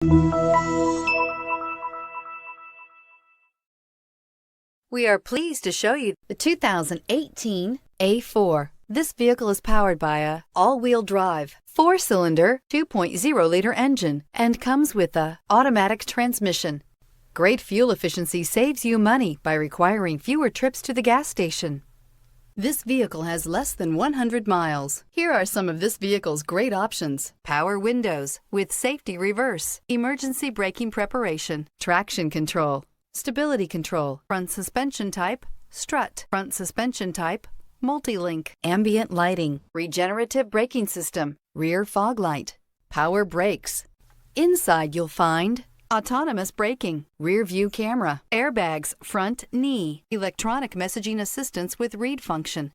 We are pleased to show you the 2018 A4. This vehicle is powered by a all-wheel drive, 4-cylinder, 2.0-liter engine and comes with a automatic transmission. Great fuel efficiency saves you money by requiring fewer trips to the gas station. This vehicle has less than 100 miles. Here are some of this vehicle's great options: power windows with safety reverse, emergency braking preparation, traction control, stability control, front suspension type, strut, front suspension type, multi-link, ambient lighting, regenerative braking system, rear fog light, power brakes. Inside you'll find autonomous braking, rear view camera, airbags, front knee, electronic messaging assistance with read function,